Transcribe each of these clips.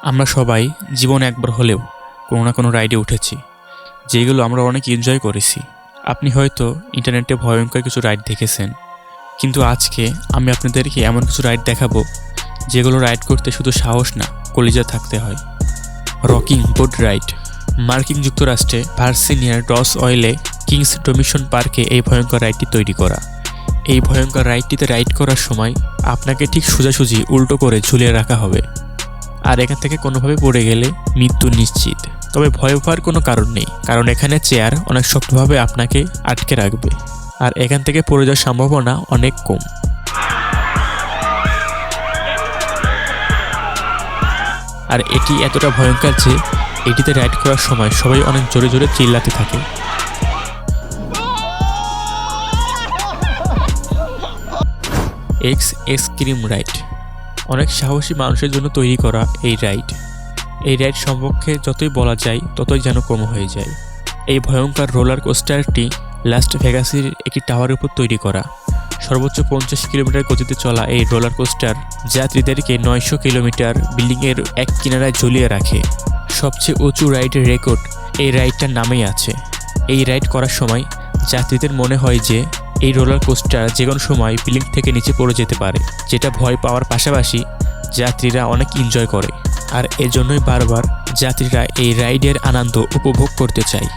আমরা সবাই জীবনে একবার হলেও কোনো না কোনো রাইডে উঠেছি, যেগুলো আমরা অনেক এনজয় করেছি। আপনি হয়তো ইন্টারনেটে ভয়ঙ্কর কিছু রাইড দেখেছেন, কিন্তু আজকে আমি আপনাদেরকে এমন কিছু রাইড দেখাবো যেগুলো রাইড করতে শুধু সাহস না, কলিজা থাকতে হয়। Rocking boat ride. মার্কিন যুক্তরাষ্ট্রে ভার্জিনিয়ার রস ওয়েলে কিংস ডোমিশন পার্কে এই ভয়ঙ্কর রাইডটি তৈরি করা। এই ভয়ঙ্কর রাইডটিতে রাইড করার সময় আপনাকে ঠিক সোজাসুজি উল্টো করে ঝুলিয়ে রাখা হবে, আর এখান থেকে কোনোভাবে পড়ে গেলে মৃত্যু নিশ্চিত। তবে ভয় পাওয়ার কোনো কারণ নেই, কারণ এখানে চেয়ার অনেক শক্তভাবে আপনাকে আটকে রাখবে, আর এখান থেকে পড়ে যাওয়ার সম্ভাবনা অনেক কম। আর এটি এতটা ভয়ঙ্কর যে এটিতে রাইড করার সময় সবাই অনেক জোরে জোরে চিল্লাতে থাকে। Extreme ride. অনেক সাহসী মানুষের জন্য তৈরি করা এই রাইড সম্পর্কে যতই বলা যায় ততই যেন কম হয়ে যায়। এই ভয়ঙ্কর রোলার কোস্টারটি লাস ভেগাসের একটি টাওয়ারের উপর তৈরি করা। সর্বোচ্চ 50 কিলোমিটার গতিতে চলা এই রোলার কোস্টার যাত্রীদেরকে 900 কিলোমিটার বিল্ডিংয়ের এক কিনারায় ঝুলিয়ে রাখে। সবচেয়ে উঁচু রাইডের রেকর্ড এই রাইডটার নামেই আছে। এই রাইড করার সময় যাত্রীদের মনে হয় যে এই রোলার কোস্টার যে কোনো সময় বিল্ডিং থেকে নিচে পড়ে যেতে পারে, যেটা ভয় পাওয়ার পাশাপাশি যাত্রীরা অনেক এনজয় করে, আর এজন্যই বারবার যাত্রীরা এই রাইডের আনন্দ উপভোগ করতে চায়।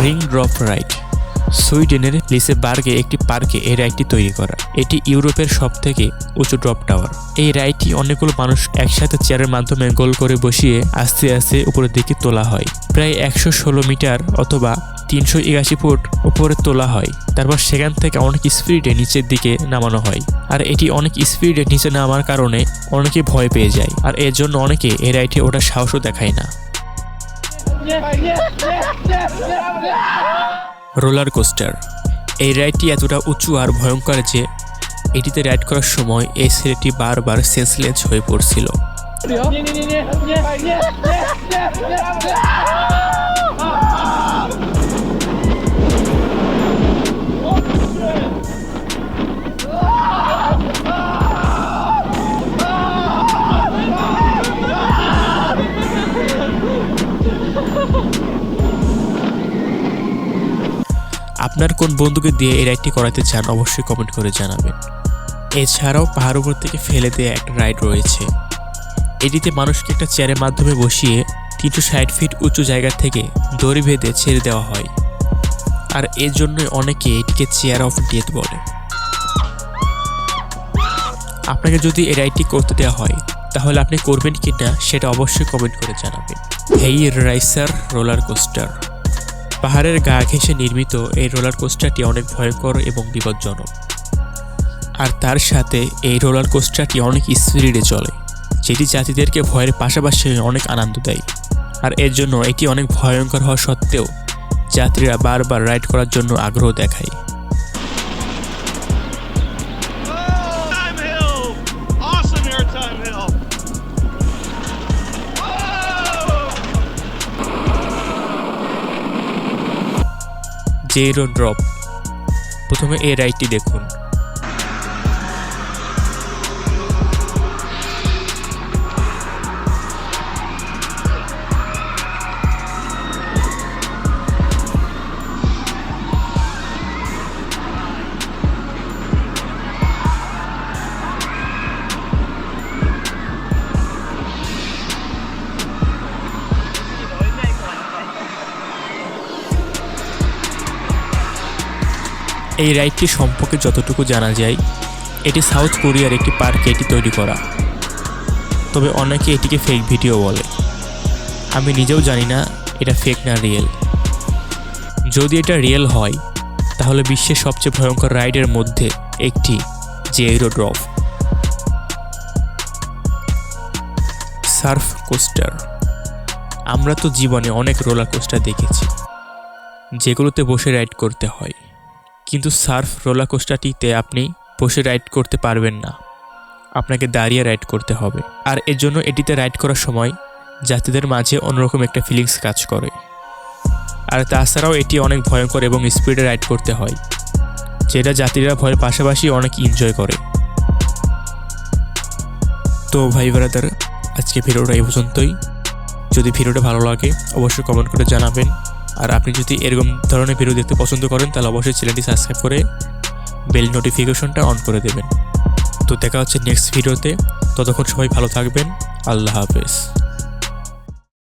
Ring drop ride. সুইডেনের লিসেবার্গে একটি পার্কে এই রাইডটি তৈরি করা। এটি ইউরোপের সবথেকে উঁচু ড্রপ টাওয়ার। এই রাইডটি অনেকগুলো মানুষ একসাথে চেয়ারের মাধ্যমে গোল করে বসিয়ে আস্তে আস্তে উপরের দিকে তোলা হয়। প্রায় 116 মিটার অথবা 381 ফুট উপরে তোলা হয়, তারপর সেখান থেকে অনেক স্পিডে নিচের দিকে নামানো হয়। আর এটি অনেক স্পিডে নিচে নামার কারণে অনেকে ভয় পেয়ে যায়, আর এর জন্য অনেকে এই রাইডে ওঠার সাহসও দেখায় না। Roller coaster. এই রাইডটি এতটা উঁচু আর ভয়ঙ্কর যে এটিতে রাইড করার সময় এই ছেলেটি বারবার সেন্সলেস হয়ে পড়ছিল। আপনার কোন বন্ধুকে দিয়ে এই রাইডটি করাতে চান অবশ্যই কমেন্ট করে জানাবেন। এছাড়াও পাহাড় উপর থেকে ফেলে দেওয়া একটা রাইড রয়েছে। এটিতে মানুষকে একটা চেয়ারের মাধ্যমে বসিয়ে 360 ফিট উঁচু জায়গা থেকে দড়ি বেঁধে ছেড়ে দেওয়া হয়, আর এর জন্যই অনেকে এটিকে চেয়ার অফ ডেথ বলে। আপনাকে যদি এই রাইডটি করতে দেওয়া হয় তাহলে আপনি করবেন কি না সেটা অবশ্যই কমেন্ট করে জানাবেন। হেই রাইসার রোলার কোস্টার। পাহাড়ের গা ঘেঁষে নির্মিত এই রোলার কোস্টারটি অনেক ভয়ঙ্কর এবং বিপজ্জনক, আর তার সাথে এই রোলার কোস্টারটি অনেক স্পিডে চলে, যেটি যাত্রীদেরকে ভয়ের পাশাপাশি অনেক আনন্দ দেয়। আর এর জন্য এটি অনেক ভয়ঙ্কর হওয়া সত্ত্বেও যাত্রীরা বারবার রাইড করার জন্য আগ্রহ দেখায়। Zero drop. প্রথমে এই রাইডটি দেখুন। এই রাইডটি সম্পর্কে যতটুকু জানা যায়, এটি সাউথ কোরিয়ার একটি পার্কে এটি তৈরি করা, তবে অনেকে এটিকে ফেক ভিডিও বলে। আমি নিজেও জানি না এটা ফেক না রিয়েল। যদি এটা রিয়েল হয় তাহলে বিশ্বের সবচেয়ে ভয়ঙ্কর রাইডের মধ্যে একটি জেরো ড্রপ। Surf coaster. আমরা তো জীবনে অনেক রোলার কোস্টার দেখেছি যেগুলোতে বসে রাইড করতে হয়, কিন্তু সার্ফ রোলার কোস্টারটিতে আপনি বসে রাইড করতে পারবেন না, আপনাকে দাঁড়িয়ে রাইড করতে হবে। আর এর জন্য এটিতে রাইড করার সময় যাত্রীদের মাঝে অন্যরকম একটা ফিলিংস কাজ করে। আর তাছাড়াও এটি অনেক ভয়ঙ্কর এবং স্পিডে রাইড করতে হয়, যেটা যাত্রীরা ভয়ের পাশাপাশি অনেক এনজয় করে। তো ভাই ব্রাদার, আজকে ভিডিওটা এই পর্যন্তই। যদি ভিডিওটা ভালো লাগে অবশ্যই কমেন্ট করে জানাবেন। আর আপনি যদি এরকম ধরনের ভিডিও দেখতে পছন্দ করেন তাহলে অবশ্যই চ্যানেলটি সাবস্ক্রাইব করে বেল নোটিফিকেশনটা অন করে দেবেন। তো দেখা হচ্ছে নেক্সট ভিডিওতে। ততক্ষণ সবাই ভালো থাকবেন। আল্লাহ হাফেজ।